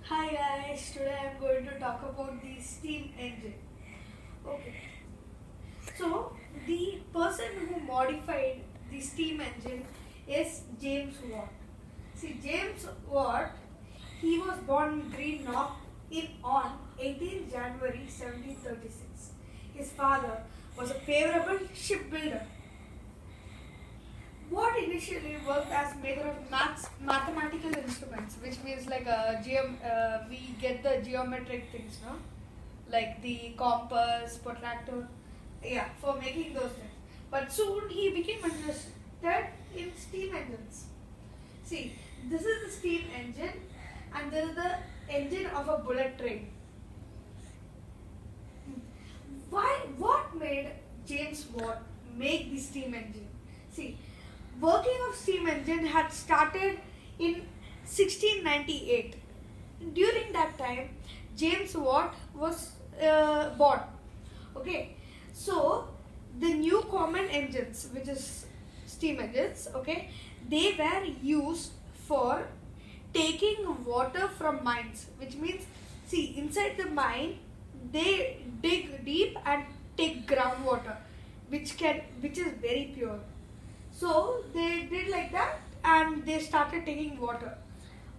Hi guys, today I'm going to talk about the steam engine. Okay, so the person who modified the steam engine is James Watt. See, James Watt, he was born in Greenock on 18 January 1736. His father was a favorable shipbuilder. Watt initially worked as maker of mathematical instruments, which means like we get the geometric things, no? Like the compass, protractor, yeah, for making those things. But soon he became interested in steam engines. See, this is the steam engine, and this is the engine of a bullet train. What made James Watt make the steam engine? See, working of steam engine had started in 1698. During that time, James Watt was born. Okay, so the new common engines, which is steam engines, okay, they were used for taking water from mines, which means, see, inside the mine they dig deep and take groundwater, which is very pure. So they did like that and they started taking water.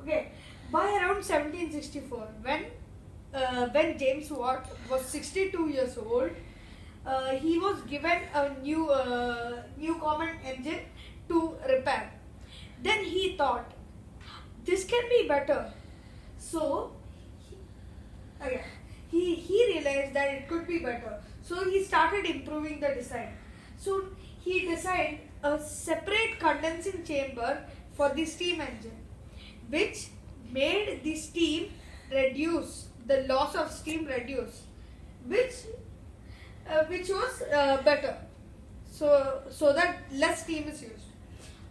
Okay, by around 1764, when James Watt was 62 years old, he was given a new common engine to repair. Then he thought this can be better. So okay, he realized that it could be better. So he started improving the design. So he designed a separate condensing chamber for the steam engine, which made the steam reduce, the loss of steam reduce, which was better. So that less steam is used.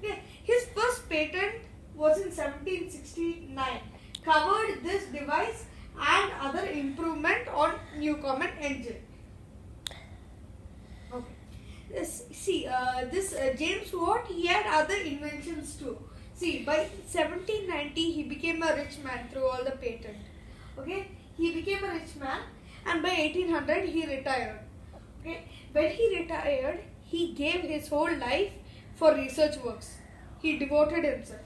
Okay. His first patent was in 1769, covered this device and other improvement on Newcomen engine. Okay. This James Watt, he had other inventions too. See, by 1790 he became a rich man through all the patent. Okay, he became a rich man, and by 1800 he retired. Okay, when he retired, he gave his whole life for research works. He devoted himself,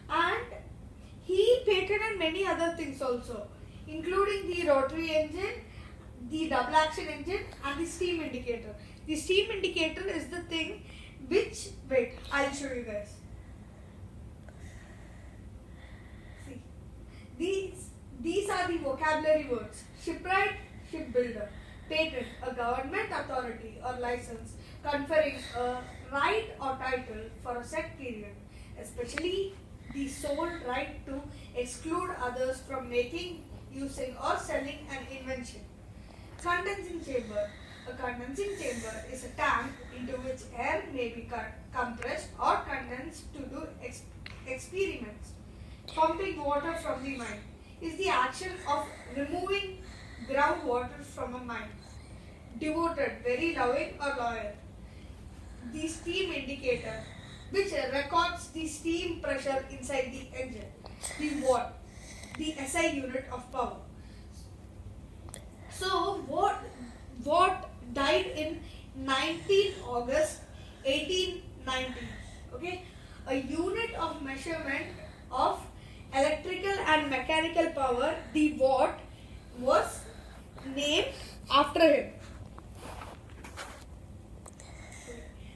and he patented many other things also, including the rotary engine, the double action engine, and the steam indicator. The steam indicator is the thing which, wait, I'll show you guys. See, these are the vocabulary words: shipwright, shipbuilder; patent, a government authority or license conferring a right or title for a set period, especially the sole right to exclude others from making, using, or selling an invention. Condensing chamber. A condensing chamber is a tank into which air may be compressed or condensed to do experiments. Pumping water from the mine is the action of removing groundwater from a mine. Devoted, very loving or loyal. The steam indicator, which records the steam pressure inside the engine. The watt, the SI unit of power. So Watt died in 19 August 1890. Okay, a unit of measurement of electrical and mechanical power, the watt, was named after him.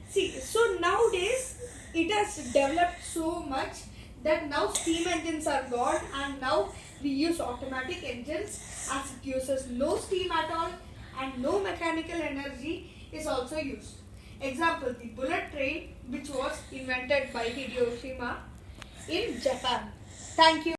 See, so nowadays it has developed so much that now steam engines are gone, and now we use automatic engines, as it uses no steam at all and no mechanical energy is also used. Example, the bullet train, which was invented by Hiroshima in Japan. Thank you.